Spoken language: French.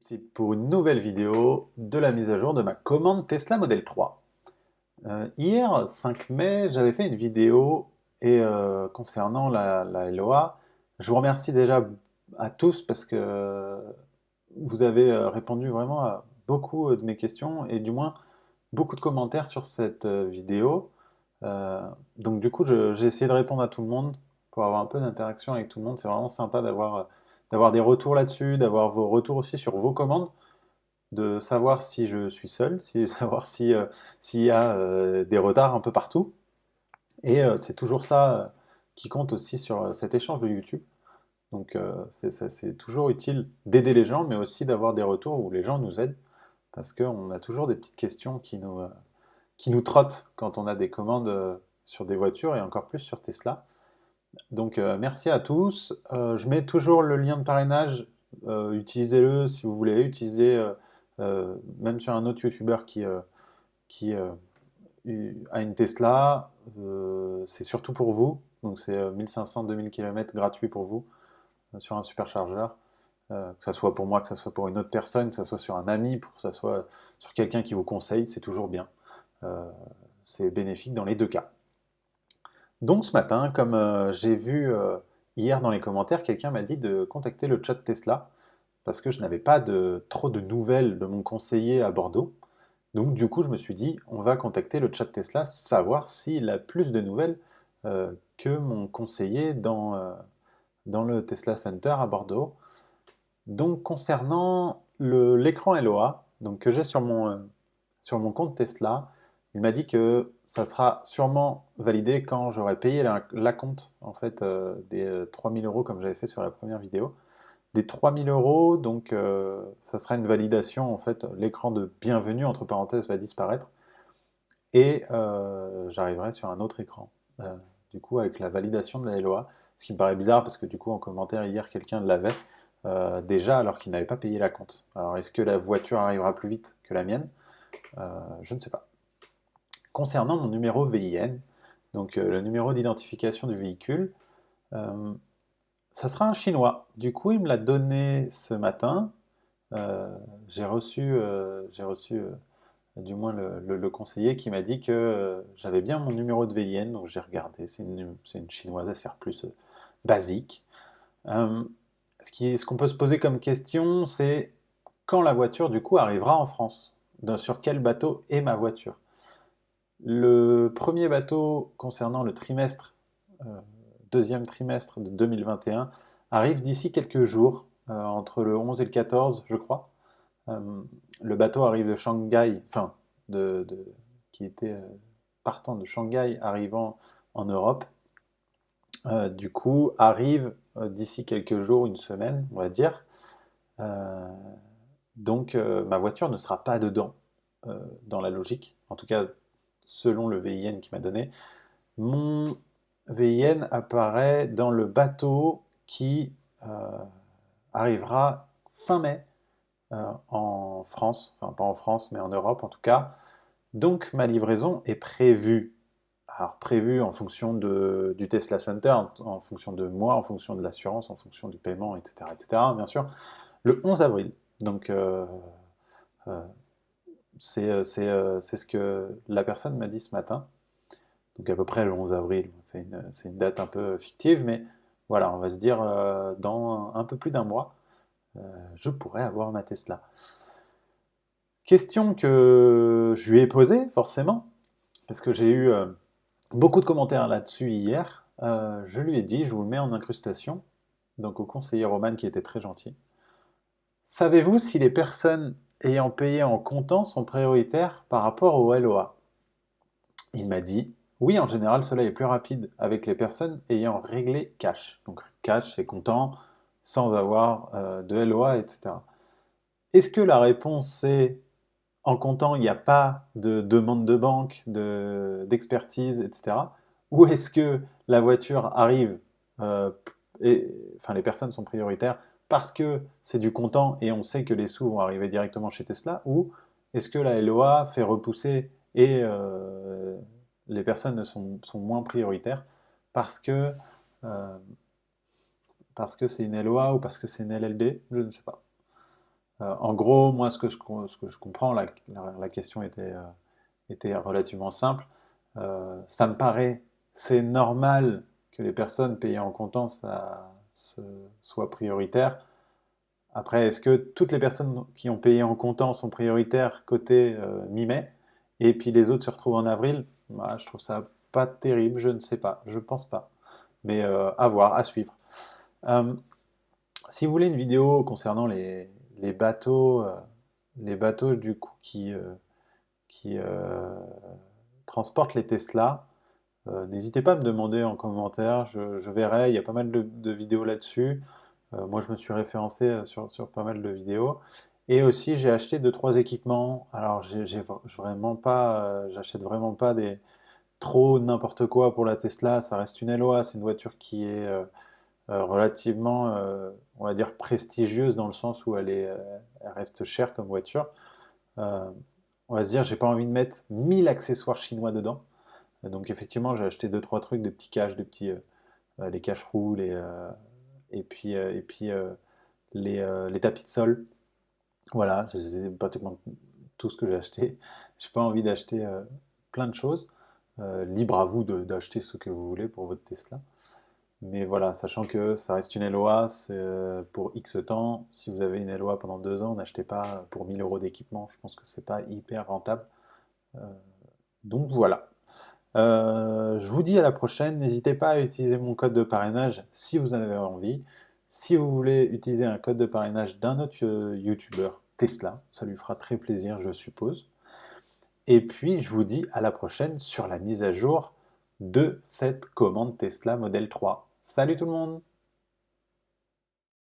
Site pour une nouvelle vidéo de la mise à jour de ma commande Tesla Model 3. Hier, 5 mai, j'avais fait une vidéo concernant la LOA. Je vous remercie déjà à tous parce que vous avez répondu vraiment à beaucoup de mes questions et du moins beaucoup de commentaires sur cette vidéo. Euh, donc du coup, j'ai essayé de répondre à tout le monde pour avoir un peu d'interaction avec tout le monde. C'est vraiment sympa d'avoir des retours là-dessus, d'avoir vos retours aussi sur vos commandes, de savoir si je suis seul, savoir s'il y a des retards un peu partout. Et c'est toujours ça qui compte aussi sur cet échange de YouTube. Donc c'est toujours utile d'aider les gens, mais aussi d'avoir des retours où les gens nous aident, parce qu'on a toujours des petites questions qui nous trottent quand on a des commandes sur des voitures, et encore plus sur Tesla. Donc merci à tous. Je mets toujours le lien de parrainage. Utilisez-le si vous voulez. Utilisez même sur un autre YouTuber qui a une Tesla. C'est surtout pour vous. Donc c'est 1500-2000 km gratuit pour vous sur un superchargeur. Que ça soit pour moi, que ça soit pour une autre personne, que ça soit sur un ami, que ça soit sur quelqu'un qui vous conseille, c'est toujours bien. Euh, c'est bénéfique dans les deux cas. Donc ce matin, comme j'ai vu hier dans les commentaires, quelqu'un m'a dit de contacter le chat Tesla parce que je n'avais pas trop de nouvelles de mon conseiller à Bordeaux. Donc du coup, je me suis dit, on va contacter le chat Tesla, savoir s'il a plus de nouvelles que mon conseiller dans le Tesla Center à Bordeaux. Donc concernant l'écran LOA donc, que j'ai sur mon compte Tesla, il m'a dit que ça sera sûrement validé quand j'aurai payé l'acompte en fait, des 3000 euros comme j'avais fait sur la première vidéo. Des 3000 euros, donc ça sera une validation en fait, l'écran de bienvenue entre parenthèses va disparaître et j'arriverai sur un autre écran. Du coup avec la validation de la LOA, ce qui me paraît bizarre parce que du coup en commentaire hier quelqu'un l'avait déjà alors qu'il n'avait pas payé l'acompte. Alors est-ce que la voiture arrivera plus vite que la mienne? Je ne sais pas. Concernant mon numéro VIN, donc le numéro d'identification du véhicule, euh, ça sera un chinois. Du coup, il me l'a donné ce matin. Euh, j'ai reçu du moins le conseiller qui m'a dit que j'avais bien mon numéro de VIN, donc j'ai regardé. C'est une chinoise, elle sert plus basique. Euh, ce qu'on peut se poser comme question, c'est quand la voiture du coup arrivera en France. Sur quel bateau est ma voiture? Le premier bateau concernant le trimestre, euh, deuxième trimestre de 2021, arrive d'ici quelques jours, entre le 11 et le 14, je crois. Euh, le bateau arrive de Shanghai, enfin, qui était partant de Shanghai, arrivant en Europe. Du coup, arrive d'ici quelques jours, une semaine, on va dire. Euh, donc, ma voiture ne sera pas dedans, dans la logique. En tout cas, selon le VIN qui m'a donné. Mon VIN apparaît dans le bateau qui arrivera fin mai en France, enfin pas en France mais en Europe en tout cas. Donc ma livraison est prévue. Alors prévue en fonction du Tesla Center, en fonction de moi, en fonction de l'assurance, en fonction du paiement, etc., etc. Bien sûr, le 11 avril. Donc euh, c'est ce que la personne m'a dit ce matin. Donc à peu près le 11 avril, c'est une date un peu fictive, mais voilà, on va se dire dans un peu plus d'un mois, je pourrais avoir ma Tesla. Question que je lui ai posée, forcément, parce que j'ai eu beaucoup de commentaires là-dessus hier. Je lui ai dit, je vous le mets en incrustation, donc au conseiller Roman qui était très gentil. Savez-vous si les personnes ayant payé en comptant sont prioritaires par rapport au LOA? Il m'a dit, oui, en général, cela est plus rapide avec les personnes ayant réglé cash. Donc cash, c'est comptant, sans avoir de LOA, etc. Est-ce que la réponse c'est en comptant, il n'y a pas de demande de banque, d'expertise, etc. Ou est-ce que la voiture arrive, euh, enfin les personnes sont prioritaires parce que c'est du comptant et on sait que les sous vont arriver directement chez Tesla? Ou est-ce que la LOA fait repousser et les personnes sont moins prioritaires parce que euh, parce que c'est une LOA ou parce que c'est une LLD? Je ne sais pas. En gros, moi, ce que je comprends, la question était relativement simple. Ça me paraît, c'est normal que les personnes payées en comptant, soit prioritaire. Après, est-ce que toutes les personnes qui ont payé en comptant sont prioritaires côté mi-mai, et puis les autres se retrouvent en avril? Bah, je trouve ça pas terrible, je ne sais pas, je pense pas. Mais à voir, à suivre. Euh, Si vous voulez une vidéo concernant les bateaux, les bateaux du coup qui transportent les Tesla, n'hésitez pas à me demander en commentaire, je verrai, il y a pas mal de vidéos là-dessus. Moi, je me suis référencé sur pas mal de vidéos. Et aussi, j'ai acheté deux trois équipements. Alors, vraiment pas, j'achète vraiment pas trop n'importe quoi pour la Tesla. Ça reste une LOA, c'est une voiture qui est relativement, on va dire, prestigieuse dans le sens où elle reste chère comme voiture. Euh, on va se dire, j'ai pas envie de mettre 1000 accessoires chinois dedans. Donc effectivement, j'ai acheté deux trois trucs, des petits caches, les cache-roues, et puis les tapis de sol. Voilà, c'est pratiquement tout ce que j'ai acheté. J'ai pas envie d'acheter plein de choses. Libre à vous d'acheter ce que vous voulez pour votre Tesla. Mais voilà, sachant que ça reste une LOA, c'est pour X temps. Si vous avez une LOA pendant 2 ans, n'achetez pas pour 1000 euros d'équipement. Je pense que c'est pas hyper rentable. Euh, donc voilà. Je vous dis à la prochaine. N'hésitez pas à utiliser mon code de parrainage si vous en avez envie. Si vous voulez utiliser un code de parrainage d'un autre YouTuber Tesla, ça lui fera très plaisir, je suppose. Et puis, je vous dis à la prochaine sur la mise à jour de cette commande Tesla Model 3. Salut tout le monde!